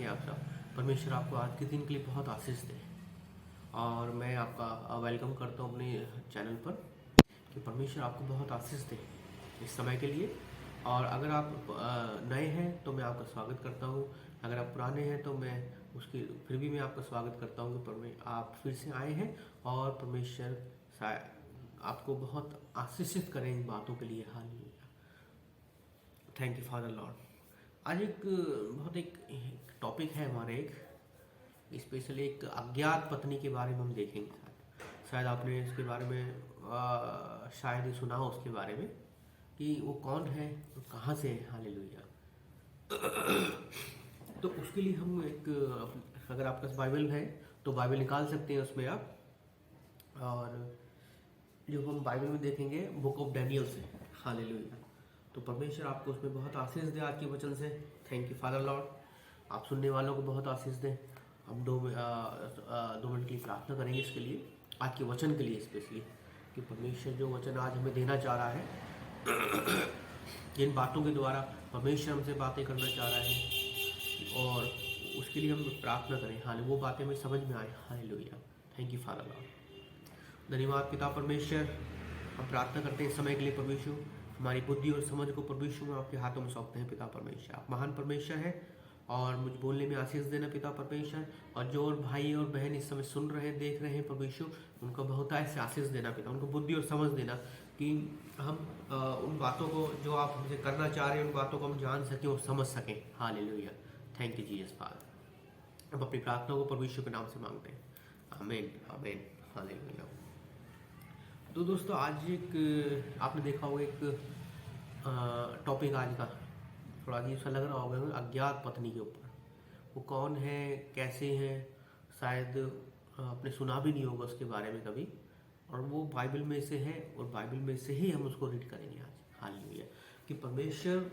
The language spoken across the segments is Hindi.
हैं आप सब? परमेश्वर आपको आज के दिन के लिए बहुत आशीष दे। और मैं आपका वेलकम करता हूँ अपने चैनल पर कि परमेश्वर आपको बहुत आशीष दे इस समय के लिए। और अगर आप नए हैं तो मैं आपका स्वागत करता हूँ, अगर आप पुराने हैं तो मैं उसके फिर भी मैं आपका स्वागत करता हूँ कि आप फिर से आए हैं और परमेश्वर आपको बहुत आशीषित करें इन बातों के लिए। Hallelujah, thank you father Lord. आज एक टॉपिक है हमारे, एक स्पेशली एक अज्ञात पत्नी के बारे में हम देखेंगे। शायद आपने इसके बारे में शायद ही सुना हो उसके बारे में कि वो कौन है और कहाँ से है। हालेलुया। तो उसके लिए हम अगर आपके पास बाइबल है तो बाइबल निकाल सकते हैं उसमें आप। और जो हम बाइबल में देखेंगे बुक ऑफ डैनियल से। हालेलुया। तो परमेश्वर आपको उसमें बहुत आशीष दे आज के वचन से। Thank you father Lord. आप सुनने वालों को बहुत आशीष दें। हम 2 मिनट की प्रार्थना करेंगे इसके लिए, आज के वचन के लिए स्पेशली, कि परमेश्वर जो वचन आज हमें देना चाह रहा है, जिन बातों के द्वारा परमेश्वर हमसे बातें करना चाह रहा है, और उसके लिए हम प्रार्थना करें। हाँ, वो बातें हमें समझ में आए। Hallelujah, thank you father Lord. धन्यवाद पिता परमेश्वर। हम प्रार्थना करते हैं इस समय के लिए परमेश्वर, हमारी बुद्धि और समझ को परमेश्वर में आपके हाथों में सौंपते हैं। पिता परमेश्वर, आप महान परमेश्वर है और मुझे बोलने में आशीष देना पिता परमेश्वर। और जो और भाई और बहन इस समय सुन रहे हैं, देख रहे हैं परमेश्वर, उनको बहुत ऐसे आशीष देना पिता, उनको बुद्धि और समझ देना कि हम उन बातों को जो आप हमसे करना चाह रहे हैं, उन बातों को हम जान सकें और समझ सकें। Hallelujah, thank you Jesus father. हम अपनी प्रार्थना को परमेश्वर के नाम से मांगते हैं। आमीन आमीन, हालेलुया। तो दोस्तों, आज एक आपने देखा होगा एक टॉपिक आज का थोड़ा अजीब सा लग रहा होगा, अज्ञात पत्नी के ऊपर। वो कौन है, कैसे हैं, शायद आपने सुना भी नहीं होगा उसके बारे में कभी। और वो बाइबल में से है और बाइबल में से ही हम उसको रीड करेंगे आज। हालेलुया, कि परमेश्वर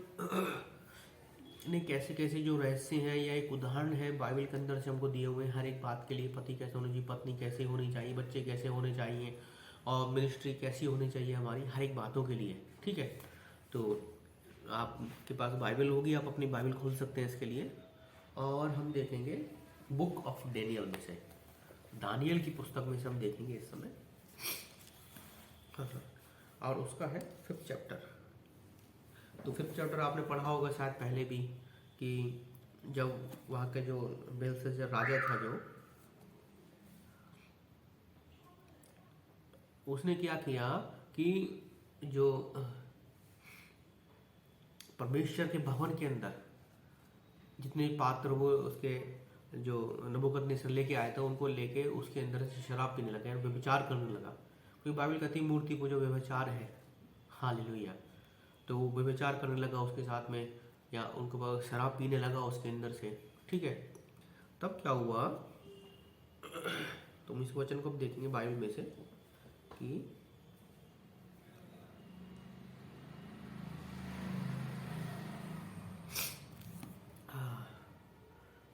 ने कैसे कैसे जो रहस्य हैं या एक उदाहरण है बाइबल के अंदर से हमको दिए हुए हैं हर एक बात के लिए। पति कैसे होना चाहिए, पत्नी कैसे होनी चाहिए, बच्चे कैसे होने चाहिए, और मिनिस्ट्री कैसी होनी चाहिए हमारी, हर एक बातों के लिए। ठीक है, तो आपके पास बाइबल होगी, आप अपनी बाइबल खोल सकते हैं इसके लिए। और हम देखेंगे बुक ऑफ डैनियल में से, दानियल की पुस्तक में से हम देखेंगे इस समय। और उसका है 5th चैप्टर। तो 5th चैप्टर आपने पढ़ा होगा शायद पहले भी, कि जब वहाँ का जो बेलशस्सर राजा था, जो उसने क्या किया कि जो परमेश्वर के भवन के अंदर जितने पात्र वो उसके जो नबूकदनेस्सर लेके आया था, उनको लेके उसके अंदर से शराब पीने लगा, व्यभिचार करने लगा। क्योंकि बाइबल कहती है मूर्ति पूजा व्यभिचार है। हालेलुया। तो वो व्यभिचार करने लगा उसके साथ में, या उनको शराब पीने लगा उसके अंदर से। ठीक है, तब क्या हुआ, तुम इस वचन को अब देखेंगे बाइबल में से कि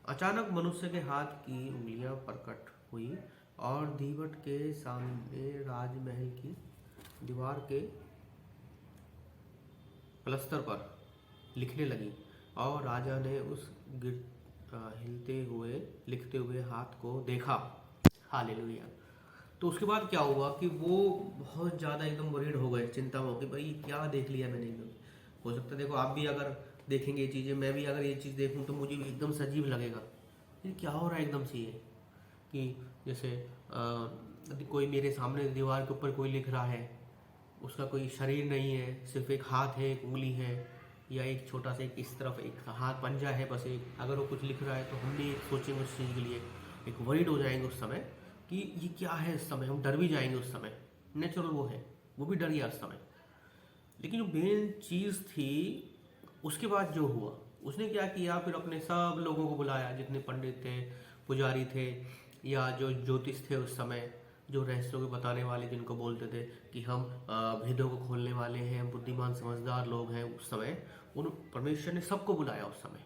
अचानक मनुष्य के हाथ की उंगलियां प्रकट हुई और दीवट के सामने राजमहल की दीवार के प्लस्तर पर लिखने लगी। और राजा ने उस हिलते हुए लिखते हुए हाथ को देखा। हालेलुया। तो उसके बाद क्या हुआ कि वो बहुत ज़्यादा एकदम वरीड हो गए, चिंता में हो गई, भाई क्या देख लिया मैंने एकदम। हो सकता है देखो आप भी अगर देखेंगे ये चीज़ें, मैं भी अगर ये चीज़ देखूं तो मुझे एकदम से अजीब लगेगा, ये क्या हो रहा है एकदम से। ये कि जैसे कोई मेरे सामने दीवार के ऊपर कोई लिख रहा है, उसका कोई शरीर नहीं है, सिर्फ एक हाथ है, एक उंगली है, या एक छोटा सा एक इस तरफ एक हाथ पंजा है, बस एक। अगर वो कुछ लिख रहा है तो हम भी सोचेंगे उस चीज़ के लिए, एक वरीड हो जाएंगे उस समय कि ये क्या है। इस समय हम डर भी जाएंगे उस समय, नेचुरल वो है, वो भी डर गया उस समय। लेकिन जो मेन चीज़ थी, उसके बाद जो हुआ, उसने क्या किया, फिर अपने सब लोगों को बुलाया, जितने पंडित थे, पुजारी थे, या जो ज्योतिष थे उस समय, जो रहस्यों को बताने वाले, जिनको बोलते थे कि हम भेदों को खोलने वाले हैं, हम बुद्धिमान समझदार लोग हैं, उस समय उन परमेश्वर ने सबको बुलाया उस समय।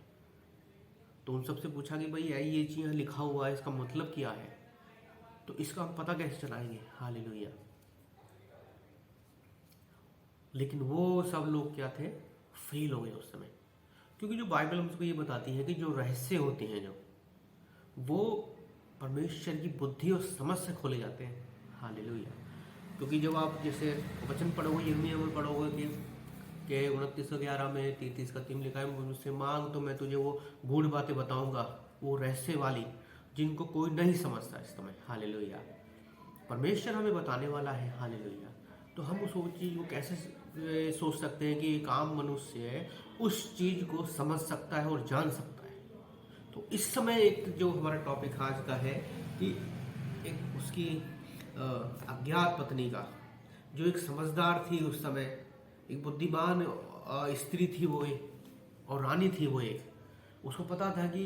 तो उन सबसे पूछा कि भाई ये चीज़ यहाँ लिखा हुआ है, इसका मतलब क्या है, तो इसका हम पता कैसे चलाएंगे। हालेलुया। लेकिन वो सब लोग क्या थे, फेल हो गए उस समय, क्योंकि जो बाइबल हमको ये बताती है कि जो रहस्य होते हैं जो वो परमेश्वर की बुद्धि और समझ से खोले जाते हैं। हालेलुया। क्योंकि जब आप जैसे वचन पढ़ोगे, यिर्मयाह में पढ़ोगे कि 29:11 में 33 का 3 लिखा है, मुझसे मांग तो मैं तुझे वो गूढ़ बातें बताऊंगा, वो रहस्य वाली जिनको कोई नहीं समझता इस समय। हालेलुया। परमेश्वर हमें बताने वाला है। हालेलुया। तो हम उस चीज को कैसे सोच सकते हैं कि एक आम मनुष्य उस चीज को समझ सकता है और जान सकता है। तो इस समय एक जो हमारा टॉपिक आज का है कि एक उसकी अज्ञात पत्नी का, जो एक समझदार थी उस समय, एक बुद्धिमान स्त्री थी वो, एक और रानी थी वो, एक उसको पता था कि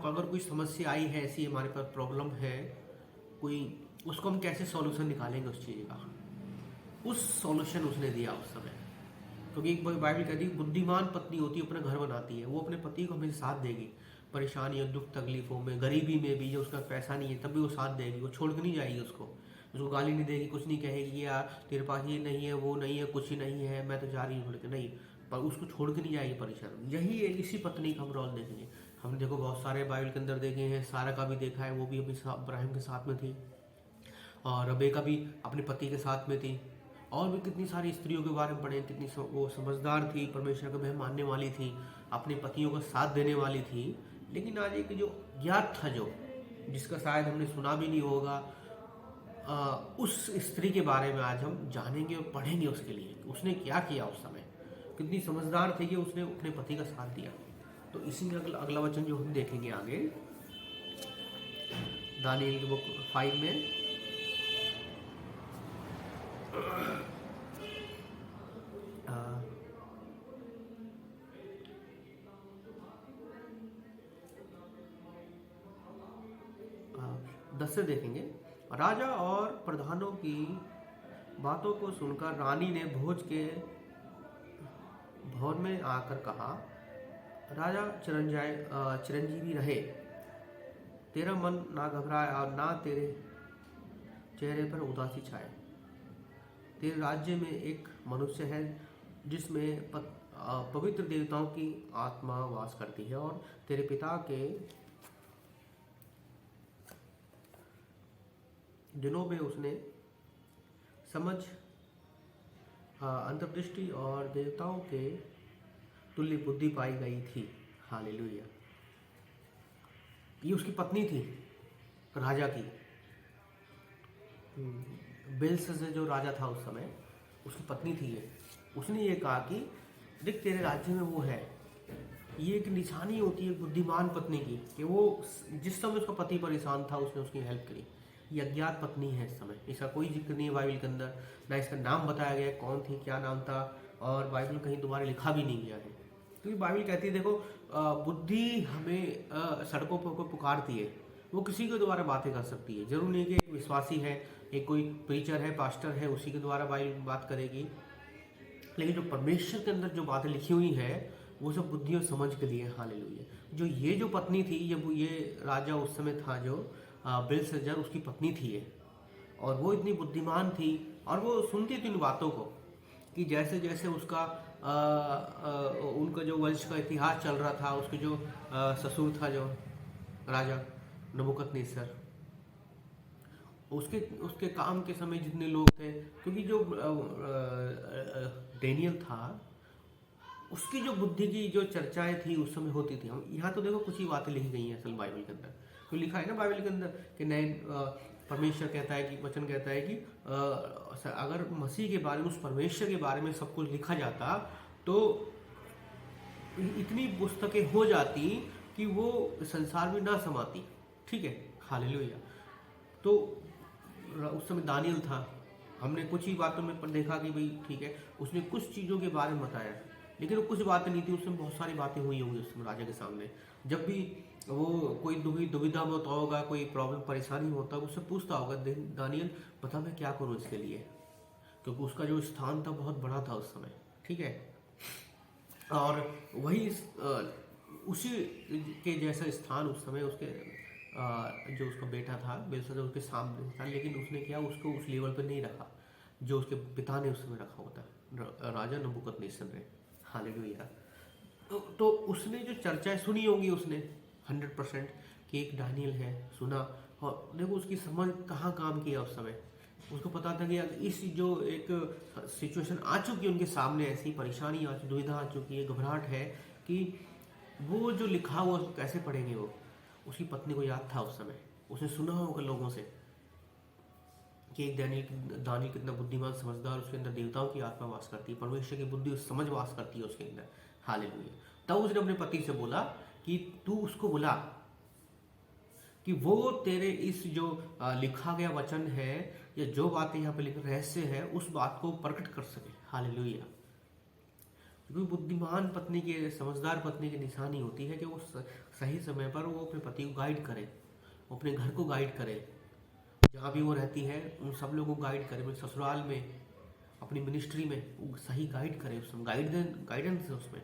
अगर कोई समस्या आई है, ऐसी हमारे पास प्रॉब्लम है कोई, उसको हम कैसे सॉल्यूशन निकालेंगे उस चीज़ का। उस सॉल्यूशन उसने दिया उस समय। क्योंकि एक बाइबल कहती है बुद्धिमान पत्नी होती है अपना घर बनाती है, वो अपने पति को हमेशा साथ देगी, परेशानी और दुख तकलीफों में, गरीबी में भी, जब उसका पैसा नहीं है तब भी वो साथ देगी, वो छोड़ के नहीं जाएगी उसको गाली नहीं देगी, कुछ नहीं कहेगी यार तेरे पास ये नहीं है, वो नहीं है, कुछ ही नहीं है, मैं तो जा रही हूँ छोड़ के, नहीं, पर उसको छोड़ के नहीं जाएगी परेशान। यही इसी पत्नी का हम रोल देखेंगे। हम देखो बहुत सारे बाइबल के अंदर देखे हैं, सारा का भी देखा है, वो भी अपने इब्राहिम के साथ में थी, और रेबेका भी अपने पति के साथ में थी, और भी कितनी सारी स्त्रियों के बारे में पढ़े, कितनी वो समझदार थी, परमेश्वर का वह मानने वाली थी, अपने पतियों का साथ देने वाली थी। लेकिन आज एक जो ज्ञात था, जो जिसका शायद हमने सुना भी नहीं होगा, उस स्त्री के बारे में आज हम जानेंगे और पढ़ेंगे उसके लिए, उसने क्या किया उस समय, कितनी समझदार थी कि उसने अपने पति का साथ दिया। तो इसी में अगला वचन जो हम देखेंगे आगे, दानिएल की बुक 5 में, दस से देखेंगे। राजा और प्रधानों की बातों को सुनकर रानी ने भोज के भवन में आकर कहा, राजा चिरंजीवी रहे, तेरा मन ना घबराए और ना तेरे चेहरे पर उदासी छाए। तेरे राज्य में एक मनुष्य है जिसमें पवित्र देवताओं की आत्मा वास करती है, और तेरे पिता के दिनों में उसने समझ, अंतर्दृष्टि और देवताओं के तुल्य बुद्धि पाई गई थी। हालेलुया। ये उसकी पत्नी थी राजा की, बेलशस्सर जो राजा था उस समय, उसकी पत्नी थी ये। उसने ये कहा कि देख तेरे राज्य में वो है, ये एक निशानी होती है बुद्धिमान पत्नी की, कि वो जिस समय उसका पति परेशान था उसने उसकी हेल्प करी। ये अज्ञात पत्नी है इस समय, इसका कोई जिक्र नहीं है बाइबल के अंदर, ना इसका नाम बताया गया कौन थी, क्या नाम था, और बाइबल कहीं दोबारा लिखा भी नहीं गया है। क्योंकि बाइबल कहती है देखो, बुद्धि हमें सड़कों पर पुकारती है, वो किसी के द्वारा बातें कर सकती है, जरूर नहीं कि एक विश्वासी है, एक कोई प्रीचर है, पास्टर है, उसी के द्वारा बाइबल बात करेगी। लेकिन जो परमेश्वर के अंदर जो बातें लिखी हुई है वो सब बुद्धि और समझ के लिए। हालेलुया। जो ये जो पत्नी थी, ये राजा उस समय था जो बेलशस्सर, उसकी पत्नी थी ये, और वो इतनी बुद्धिमान थी, और वो सुनती थी इन बातों को, कि जैसे जैसे उसका उनका जो वंश का इतिहास चल रहा था, उसके जो ससुर था जो राजा नबूकदनेस्सर, उसके काम के समय जितने लोग थे, क्योंकि जो डेनियल था उसकी जो बुद्धि की जो चर्चाएं थी उस समय होती थी। हम यहाँ तो देखो कुछ ही बातें लिखी गई हैं असल बाइबल के अंदर, तो लिखा है ना बाइबल के अंदर कि नए परमेश्वर कहता है कि वचन कहता है कि अगर मसीह के बारे में, उस परमेश्वर के बारे में सब कुछ लिखा जाता तो इतनी पुस्तकें हो जाती कि वो संसार में ना समाती। ठीक है, हालेलुया। तो उस समय दानियल था, हमने कुछ ही बातों में देखा कि भाई ठीक है, उसने कुछ चीज़ों के बारे में बताया, लेकिन वो कुछ बातें नहीं थी, उसमें बहुत सारी बातें हुई होंगी उस समय राजा के सामने। जब भी वो कोई दुविधा में होता होगा, कोई प्रॉब्लम परेशानी होता है, उससे पूछता होगा दानियल बता मैं क्या करूँ इसके लिए, क्योंकि उसका जो स्थान था बहुत बड़ा था उस समय। ठीक है, और वही उसी के जैसा स्थान उस समय उसके जो उसका बेटा था बेलशस्सर उसके सामने था, लेकिन उसने क्या, उसको उस लेवल पर नहीं रखा जो उसके पिता ने उस समय रखा होता, राजा नबूकदनेस्सर ने। हालेलुया। तो उसने जो चर्चाएं सुनी होंगी उसने 100% कि एक दानियल है, सुना। और देखो उसकी समझ कहाँ काम किया उस समय। उसको पता था कि इस जो एक सिचुएशन आ चुकी है उनके सामने, ऐसी परेशानी आ चुकी, दुविधा आ चुकी है, घबराहट है कि वो जो लिखा हुआ उसको कैसे पढ़ेंगे वो। उसकी पत्नी को याद था उस समय, उसने सुना होगा लोगों से कि एक दानियल कितना बुद्धिमान समझदार, उसके अंदर देवताओं की आत्मा वास करती है, परमेश्वर की बुद्धि समझ वास करती है उसके अंदर। हालेलुया। तब उसने अपने पति से बोला कि तू उसको बुला कि वो तेरे इस जो लिखा गया वचन है या जो बातें यहाँ पे लिखे रहस्य है उस बात को प्रकट कर सके। हालेलुया। क्योंकि बुद्धिमान पत्नी के, समझदार पत्नी की निशानी होती है कि वो सही समय पर वो अपने पति को गाइड करे, वो अपने घर को गाइड करे, जहाँ भी वो रहती है उन सब लोगों को गाइड करे, अपने ससुराल में, अपनी मिनिस्ट्री में वो सही गाइड करे, उसमें गाइडेंस है उसमें।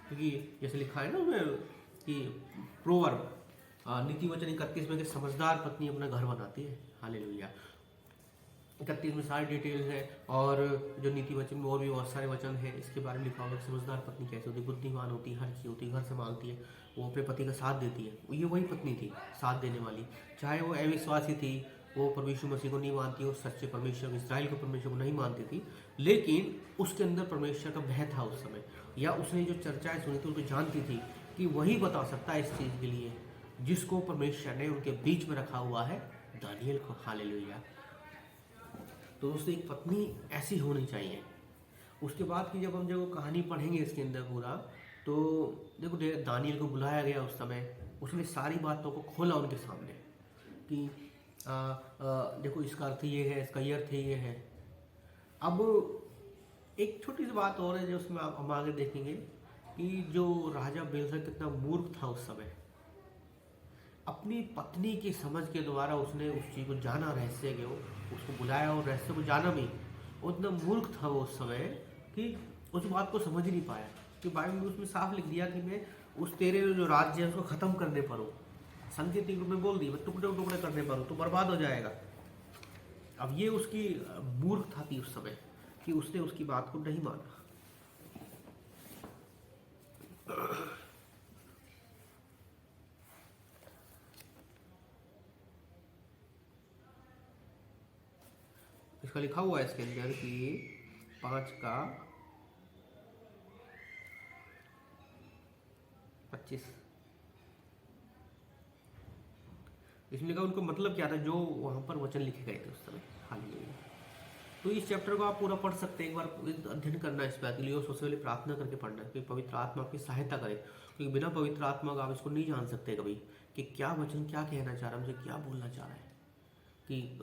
क्योंकि जैसे लिखा है ना उसमें कि प्रोवर्ब नीति वचन 31 में कि समझदार पत्नी अपना घर बनाती है। हालेलुया। 31 में सारी डिटेल्स है, और जो नीति वचन में और भी बहुत सारे वचन है इसके बारे में लिखा हुआ है। समझदार पत्नी कैसे होती है, बुद्धिमान होती है, हर चीज़ होती है, घर संभालती है, वो अपने पति का साथ देती है। ये वही पत्नी थी साथ देने वाली, चाहे वो अविश्वासी थी, वो परमेश्वर मसीह को नहीं मानती, वो सच्चे परमेश्वर इस्राएल के परमेश्वर को नहीं मानती थी, लेकिन उसके अंदर परमेश्वर का भय था उस समय, या उसने जो चर्चाएं सुनी थी उसको जानती थी कि वही बता सकता है इस चीज़ के लिए जिसको परमेश्वर ने उनके बीच में रखा हुआ है, दानियल को। हालेलुया। तो दोस्तों एक पत्नी ऐसी होनी चाहिए। उसके बाद की जब हम जब कहानी पढ़ेंगे इसके अंदर पूरा, तो देखो दानियल को बुलाया गया उस समय, उसने सारी बातों को खोला उनके सामने कि देखो इसका अर्थ ये है, इसका ये अर्थ ये है। अब एक छोटी सी बात और है जो उसमें हम आगे देखेंगे कि जो राजा बेलशस्सर कितना मूर्ख था उस समय। अपनी पत्नी की समझ के द्वारा उसने उस चीज़ को जाना, रहस्य के उसको बुलाया और रहस्य को जाना भी। उतना मूर्ख था वो उस समय कि उस बात को समझ ही नहीं पाया कि बाइबल में उसमें साफ लिख दिया कि मैं उस तेरे जो राज्य है उसको ख़त्म करने पर हूँ। सांकेतिक रूप में बोल दी, मैं टुकड़े टुकड़े करने पर हूँ, तो बर्बाद हो जाएगा। अब ये उसकी मूर्खता थी उस समय कि उसने उसकी बात को नहीं माना। इसका लिखा हुआ है इसके अंदर कि 5:25 इसमें लिखा उनको मतलब क्या था जो वहाँ पर वचन लिखे गए थे उस समय। हालेलुया। तो इस चैप्टर को आप पूरा पढ़ सकते हैं, एक बार अध्ययन करना इस बात के लिए, और सबसे पहले प्रार्थना करके पढ़ना कि पवित्र आत्मा आपकी सहायता करे, क्योंकि बिना पवित्र आत्मा का आप इसको नहीं जान सकते कभी कि क्या वचन क्या कहना चाह रहा है, मुझे क्या बोलना चाह रहा है, कि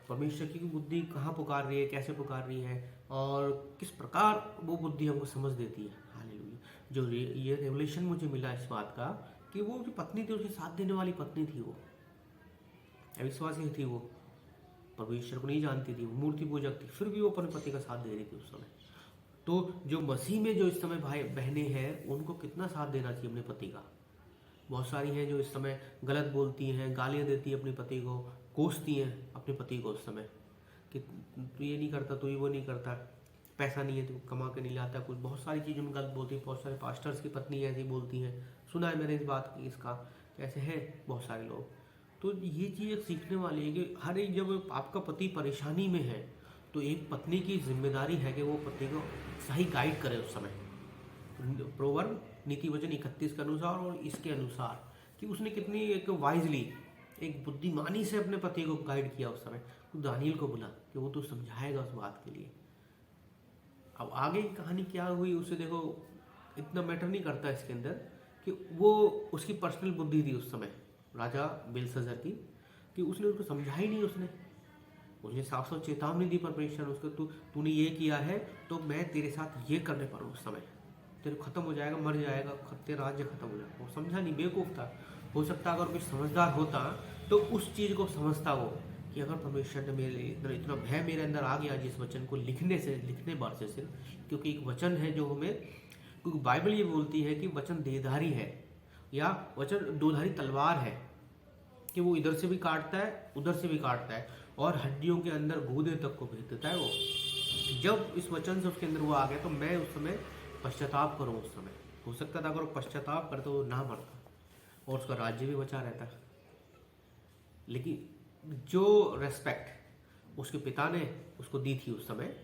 परमेश्वर की बुद्धि कहाँ पुकार रही है, कैसे पुकार रही है, और किस प्रकार वो बुद्धि हमको समझ देती है। हालेलुया। जो ये रेवलेशन मुझे मिला इस बात का कि वो जो पत्नी थी उसके साथ देने वाली पत्नी थी, वो अविश्वासी थी, वो परमेश्वर को नहीं जानती थी, वो मूर्ति पूजक थी, फिर भी वो अपने पति का साथ दे रही थी उस समय। तो जो मसीह में जो इस समय भाई बहनें हैं उनको कितना साथ देना चाहिए अपने पति का। बहुत सारी हैं जो इस समय गलत बोलती हैं, गालियाँ देती हैं अपने पति को, कोसती हैं अपने पति को उस समय कि तू ये नहीं करता, तू ये वो नहीं करता, पैसा नहीं है तो कमा के नहीं लाता, कुछ बहुत सारी चीज़ों में गलत बोलती है। बहुत सारे पास्टर्स की पत्नी ऐसी बोलती हैं, सुना है मैंने इस बात की, इसका कैसे है बहुत सारे लोग। तो ये चीज़ सीखने वाली है कि हर एक जब आपका पति परेशानी में है तो एक पत्नी की जिम्मेदारी है कि वो पति को सही गाइड करे उस समय। प्रोवर्ब नीति वचन 31 के अनुसार और इसके अनुसार कि उसने कितनी एक वाइजली, एक बुद्धिमानी से अपने पति को गाइड किया उस समय। तो दानियल को बोला कि वो तो समझाएगा उस बात के लिए। अब आगे की कहानी क्या हुई उसे देखो, इतना मैटर नहीं करता इसके अंदर कि वो उसकी पर्सनल बुद्धि थी उस समय राजा बेलशस्सर की, कि उसने उसको समझा ही नहीं। उसने साफ साफ चेतावनी दी परमेश्वर उसको, तूने ये किया है तो मैं तेरे साथ ये करने पर हूँ, उस समय तेरे खत्म हो जाएगा, मर जाएगा, तेरा राज्य खत्म हो जाएगा। वो समझा नहीं, बेवकूफ़ था। हो सकता अगर कोई समझदार होता तो उस चीज़ को समझता वो कि अगर परमेश्वर ने मेरे अंदर इतना भय मेरे अंदर आ गया जिस वचन को लिखने बार से सिर्फ, क्योंकि एक वचन है जो हमें, क्योंकि बाइबल ये बोलती है कि वचन देधारी है या वचन दोधारी तलवार है, कि वो इधर से भी काटता है उधर से भी काटता है और हड्डियों के अंदर गूदे तक को भेज देता है। वो जब इस वचन से उसके अंदर वो आ गया तो मैं उस समय पश्चाताप करूँ उस समय। हो सकता था अगर वो पश्चाताप करता वो ना मरता और उसका राज्य भी बचा रहता। लेकिन जो रेस्पेक्ट उसके पिता ने उसको दी थी उस समय,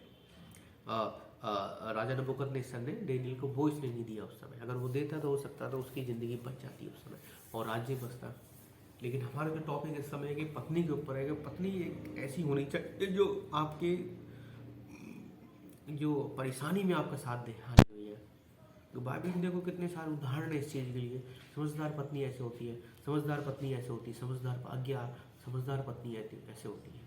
राजा नबूकदनेस्सर ने डेनियल को, वो इसने नहीं दिया उस समय। अगर वो देता तो हो सकता था उसकी ज़िंदगी बच जाती उस समय और राज्य बचता। लेकिन हमारा जो टॉपिक इस समय है कि पत्नी के ऊपर है कि पत्नी एक ऐसी होनी चाहिए जो आपके जो परेशानी में आपका साथ दे। हालेलुया। तो बाइबल में देखो कितने सारे उदाहरण है इस चीज़ के लिए। समझदार पत्नी ऐसे होती है, समझदार पत्नी ऐसे होती है, समझदार पत्नी ऐसे होती है।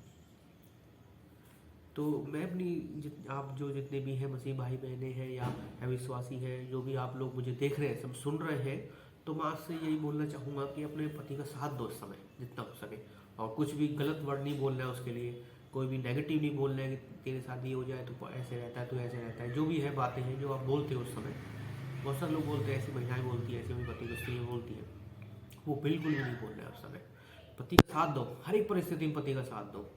तो मैं अपनी आप जो जितने भी हैं मसीह भाई बहनें हैं या विश्वासी हैं, जो भी आप लोग मुझे देख रहे हैं, सब सुन रहे हैं, तो मैं आपसे यही बोलना चाहूँगा कि अपने पति का साथ दो इस समय जितना हो सके। और कुछ भी गलत वर्ड नहीं बोलना है उसके लिए, कोई भी नेगेटिव नहीं बोलना है कि तेरे साथ ये हो जाए तो ऐसे रहता है, तो ऐसे रहता है। जो भी है बातें हैं जो आप बोलते हो उस समय, बहुत सारे लोग बोलते हैं, ऐसी महिलाएं बोलती है, ऐसे भी पति को स्त्री बोलती है, वो बिल्कुल भी नहीं बोलना है उस समय। पति का साथ दो, हर एक परिस्थिति में पति का साथ दो।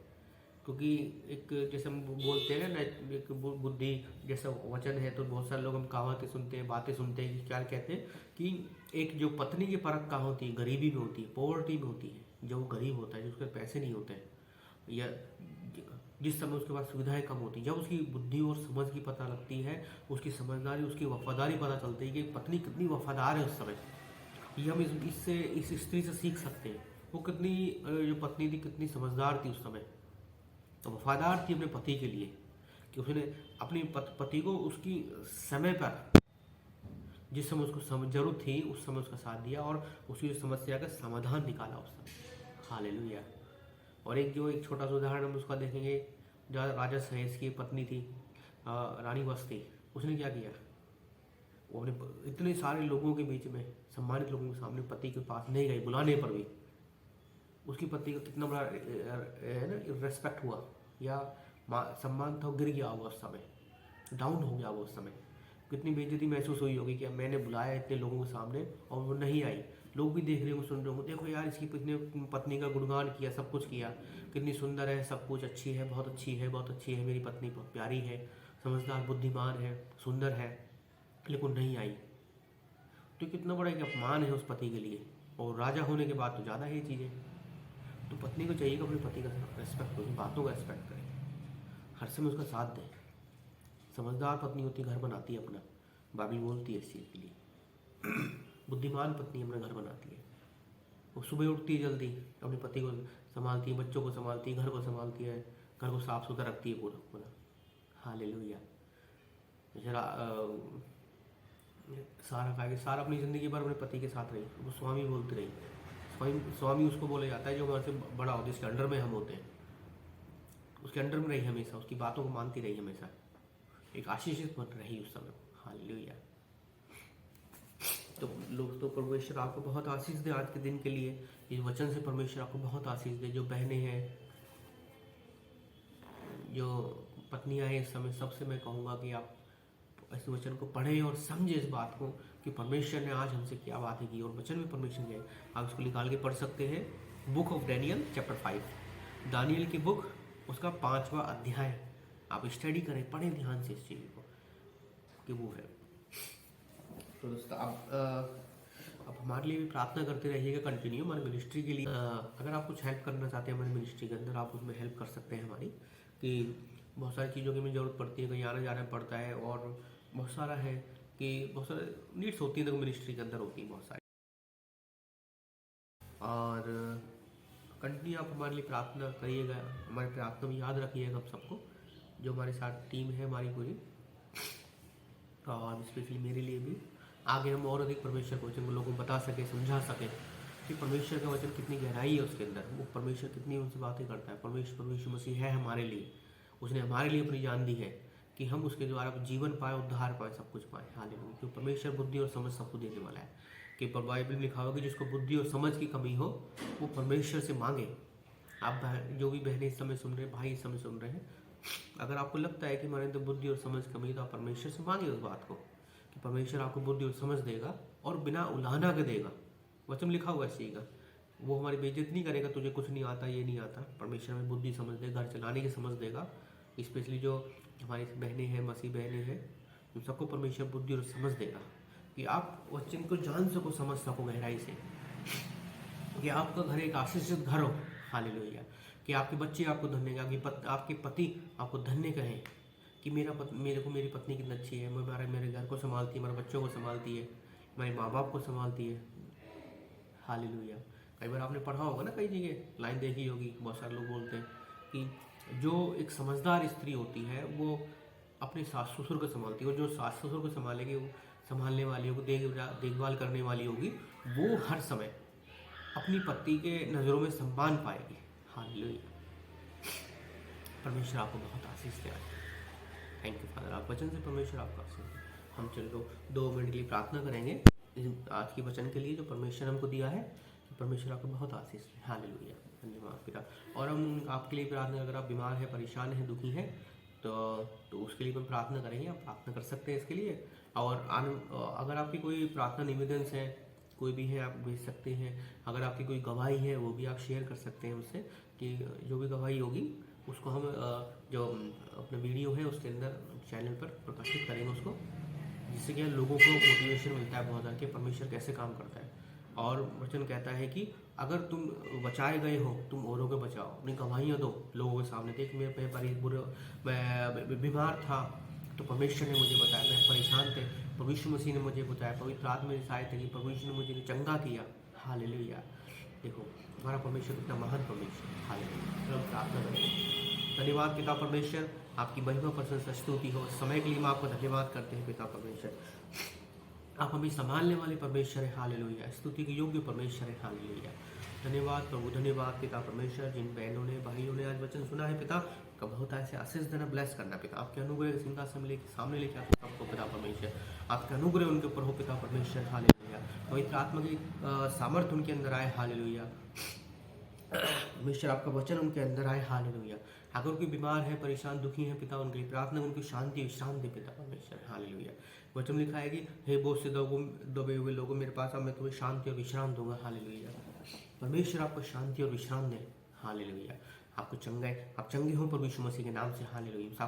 क्योंकि एक जैसे हम बोलते हैं ना, एक बुद्धि जैसा वचन है, तो बहुत सारे लोग हम कहावतें सुनते हैं, बातें सुनते हैं कि क्या कहते हैं कि एक जो पत्नी की परख कहाँ होती है, गरीबी में होती है, पॉवर्टी में होती है। जो गरीब होता है, जिसके पैसे नहीं होते हैं, या जिस समय उसके पास सुविधाएं कम होती है, जब उसकी बुद्धि और समझ की पता लगती है, उसकी समझदारी, उसकी वफादारी पता चलती है कि पत्नी कितनी वफादार है उस समय। ये हम इससे इस स्त्री से सीख सकते हैं। वो कितनी जो पत्नी थी कितनी समझदार थी उस समय, तो वफादार थी अपने पति के लिए, कि उसने अपने पति को उसकी समय पर, जिस समय उसको जरूरत थी उस समय उसका साथ दिया और उसकी जो समस्या का समाधान निकाला उस समय। हालेलुया। और एक छोटा सा उदाहरण हम उसका देखेंगे, जो राजा सहेज की पत्नी थी, रानी वस्ती, उसने क्या किया, वो अपने इतने सारे लोगों के बीच में, सम्मानित लोगों के सामने पति के पास नहीं गई, बुलाने पर भी उसकी पति का कितना बड़ा है ना रेस्पेक्ट हुआ, या सम्मान था, गिर गया वो उस समय, डाउन हो गया वो उस समय। कितनी बेइज्जती महसूस हुई होगी कि मैंने बुलाया इतने लोगों के सामने और वो नहीं आई। लोग भी देख रहे होंगे, सुन रहे होंगे, देखो यार इसकी पत्नी का गुणगान किया, सब कुछ किया, कितनी सुंदर है, सब कुछ अच्छी है, बहुत अच्छी है, बहुत अच्छी है, मेरी पत्नी बहुत प्यारी है, समझदार, बुद्धिमान है, सुंदर है, लेकिन नहीं आई। तो कितना बड़ा एक अपमान है उस पति के लिए, और राजा होने के बाद तो ज़्यादा है ये चीज़ें। तो पत्नी को चाहिए कि अपने पति का रेस्पेक्ट करें, बातों का रेस्पेक्ट करें, हर समय उसका साथ दें। समझदार पत्नी होती घर बनाती है अपना, बाइबल बोलती है इस चीज़ के लिए। बुद्धिमान पत्नी अपना घर बनाती है, वो सुबह उठती है जल्दी, अपने पति को संभालती है, बच्चों को संभालती है, घर को संभालती है, घर को साफ सुथरा रखती है पूरा पूरा। हालेलुया। सारा अपनी ज़िंदगी भर अपने पति के साथ रही, वो स्वामी बोलती रही। स्वामी उसको बोला जाता है जो हमारे से बड़ा होता है, जिसके अंडर में हम होते हैं, उसके अंडर में रही हमेशा, उसकी बातों को मानती रही हमेशा, एक आशीषित बन रही उस समय। हालेलुया। तो लोग, तो परमेश्वर आपको बहुत आशीष दे आज के दिन के लिए, इस वचन से परमेश्वर आपको बहुत आशीष दे। जो बहनें हैं, जो पत्नियां हैं, इस समय सबसे मैं कहूँगा कि आप इस वचन को पढ़ें और समझें इस बात को कि परमेश्वर ने आज हमसे क्या बातें की, और वचन में परमेश्वर ने, आप इसको निकाल के पढ़ सकते हैं। बुक ऑफ डैनियल चैप्टर 5, दानियल की बुक, उसका 5वां अध्याय आप स्टडी करें, पढ़ें ध्यान से इस चीज़ को कि वो है। तो दोस्तों आप हमारे लिए भी प्रार्थना करते रहिएगा कंटिन्यू, हमारी मिनिस्ट्री के लिए। अगर आप कुछ हेल्प करना चाहते हैं हमारी मिनिस्ट्री के अंदर, आप उसमें हेल्प कर सकते हैं हमारी, कि बहुत सारी चीज़ों की हमें ज़रूरत पड़ती है, कहीं आना जाना पड़ता है, और बहुत सारा है कि बहुत सारे नीड्स होती है, तो मिनिस्ट्री के अंदर होती है बहुत सारी। और कंटिन्यू आप हमारे लिए प्रार्थना करिएगा, हमारी प्रार्थना में याद रखिएगा आप सबको, जो हमारे साथ टीम है हमारी पूरी, और स्पेशली मेरे लिए भी, आगे हम और अधिक परमेश्वर के वचन को लोगों को बता सकें, समझा सकें कि परमेश्वर का वचन कितनी गहराई है उसके अंदर, वो परमेश्वर कितनी उनसे बातें करता है। परमेश्वर मसीह है हमारे लिए, उसने हमारे लिए अपनी जान दी है कि हम उसके द्वारा जीवन पाए, उद्धार पाए, सब कुछ पाए। हालेलुया। क्योंकि परमेश्वर बुद्धि और समझ सबको देने वाला है, कि बाइबल में लिखा होगा कि जिसको बुद्धि और समझ की कमी हो वो परमेश्वर से मांगे। आप जो भी बहनें इस समय सुन रहे हैं, भाई इस समय सुन रहे हैं, अगर आपको लगता है कि हमारे अंदर बुद्धि और समझ कमी है, तो आप परमेश्वर से मांगे उस बात को, कि परमेश्वर आपको बुद्धि और समझ देगा, और बिना उलाहना के देगा। वचन लिखा हुआ है का, वो हमारी बेइज्जत नहीं करेगा, तुझे कुछ नहीं आता, ये नहीं आता। परमेश्वर हमें बुद्धि समझ देगा, घर चलाने की समझ देगा। स्पेशली जो हमारी बहनें हैं, मसीह बहनें हैं, उन सबको परमेश्वर बुद्धि और समझ देगा, कि आप वचन को जान सको, समझ सको गहराई से, कि आपका घर एक आशीषित घर हो। हालेलुया। कि आपके बच्चे आपको धन्य, आपके पति आपको धन्य कहें कि मेरे को मेरी पत्नी कितनी अच्छी है, मेरे घर को संभालती है, मेरे बच्चों को संभालती है, मेरे माँ बाप को संभालती है। हालेलुया। कई बार आपने पढ़ा होगा ना, कई जगह लाइन देखी होगी, बहुत सारे लोग बोलते हैं कि जो एक समझदार स्त्री होती है वो अपने सास ससुर को संभालती है, और जो सास ससुर को संभालेगी, वो संभालने वाली होगी, देखभाल करने वाली होगी, वो हर समय अपनी पति के नज़रों में सम्मान पाएगी। हालेलुया। परमेश्वर आपको बहुत आशीष दे। थैंक यू फादर, आप वचन से परमेश्वर आपका आशीष दे। हम चलो 2 मिनट के लिए प्रार्थना करेंगे आज के वचन के लिए जो परमेश्वर हमको दिया है। तो परमेश्वर आपको बहुत आशीष दे। हालेलुया। धन्यवाद पिता। और हम आपके लिए प्रार्थना, अगर आप बीमार हैं, परेशान हैं, दुखी हैं, तो उसके लिए हम प्रार्थना करेंगे। आप प्रार्थना कर सकते हैं इसके लिए। और अगर आपकी कोई प्रार्थना निवेदन है, कोई भी है, आप भेज सकते हैं। अगर आपकी कोई गवाही है वो भी आप शेयर कर सकते हैं उससे, कि जो भी गवाही होगी उसको हम जो अपना वीडियो है उसके अंदर चैनल पर प्रकाशित करेंगे उसको, जिससे कि लोगों को मोटिवेशन मिलता है बहुत ज़्यादा कि परमेश्वर कैसे काम करता है। और वचन कहता है कि अगर तुम बचाए गए हो, तुम औरों को बचाओ, अपनी गवाहियाँ दो लोगों के सामने। देख, मैं बीमार था तो परमेश्वर ने मुझे बताया, मैं परेशान थे, परमेश्वर मसीह ने मुझे बताया, पवित्र आत्मा मेरे सहायता की, परमेश्वर ने मुझे चंगा किया। हालेलुया। देखो हमारा परमेश्वर कितना महान परमेश्वर। हालेलुया। हम प्रार्थना करेंगे। धन्यवाद पिता परमेश्वर, आपकी महिमा प्रशंसा स्तुति हो। समय के लिए हम आपको धन्यवाद करते हैं पिता परमेश्वर, आप हमें संभालने वाले परमेश्वर है। हालेलुया। स्तुति के योग्य परमेश्वर है। हालेलुया। धन्यवाद प्रभु, धन्यवाद पिता परमेश्वर, जिन बहनों ने भाइयों ने आज वचन सुना है पिता, का बहुत ऐसे आशीष देना, ब्लेस करना पिता। आपके अनुग्रह सिंहासन में सामने लेके आते सबको पिता परमेश्वर, आपके अनुग्रह उनके ऊपर हो पिता परमेश्वर। हालेलुया। पवित्र आत्मा की सामर्थ्य उनके अंदर आए। हालेलुया। परमेश्वर आपका वचन उनके अंदर आए। हालेलुया। अगर कोई बीमार है, परेशान, दुखी है पिता, उनके लिए प्रार्थना, उनको शांति विश्राम दे पिता परमेश्वर। हालेलुया। वचन लिखा है कि हे बोझ से दबे हुए लोगों मेरे पास आओ, मैं तुम्हें शांति और विश्राम दूंगा। हालेलुया। परमेश्वर आपको शांति और विश्राम दे। हालेलुया। आपको चंगाई, आप चंगे हो परमेश्वर मसीह के नाम से। हालेलुया।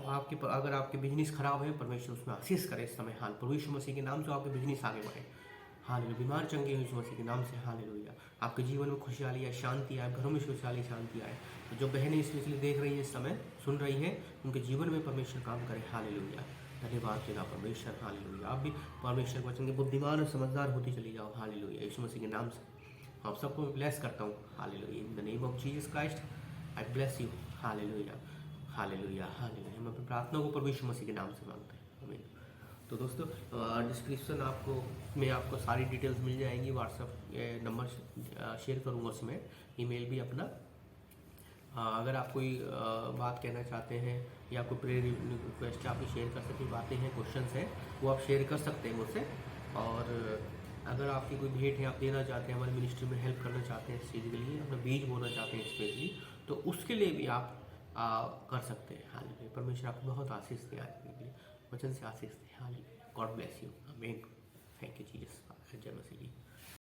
आपके अगर आपके बिजनेस खराब है, परमेश्वर उसमें आशीष करे इस समय। हाल परमेश्वर मसीह के नाम से आपके बिजनेस आगे बढ़े। हालेलुया। बीमार चंगे हो यीशु मसीह के नाम से। हालेलुया। आपके जीवन में खुशहाली आए, शांति आए, घरों में खुशहाली शांति आए। तो जो बहनें इसलिए देख रही हैं, इस समय सुन रही हैं, उनके जीवन में परमेश्वर काम करे। हालेलुया। धन्यवाद पिता परमेश्वर। हालेलुया। आप भी परमेश्वर के वचन के बुद्धिमान और समझदार होती चली जाओ। हालेलुया। यीशु मसीह के नाम से आप सबको ब्लेस करता हूँ। Hallelujah. In the name of Jesus Christ I bless you. Hallelujah. Hallelujah. Hallelujah. हम अपनी प्रार्थना को परमेश्वर मसीह के नाम से मांगते हैं। आमीन। तो दोस्तों डिस्क्रिप्शन में आपको सारी डिटेल्स मिल जाएंगी। व्हाट्सएप नंबर शेयर करूँगा उसमें, ईमेल भी अपना। अगर आप कोई बात कहना चाहते हैं या कोई प्रेयर रिक्वेस्ट आप भी शेयर कर सकते, बातें हैं, क्वेश्चंस हैं, वो आप शेयर कर सकते हैं मुझसे। और अगर आपकी कोई भेंट है, आप देना चाहते हैं, हमारी मिनिस्ट्री में हेल्प करना चाहते हैं इस चीज़ के लिए, अपना बीज बोना चाहते हैं स्पेशली, तो उसके लिए भी आप कर सकते हैं। हालेलुया। परमेश्वर आपको बहुत आशीष दे, आज के लिए वचन से आशीष दे। हालेलुया। God bless you. आमीन। Thank you Jesus. जय मसीह जी।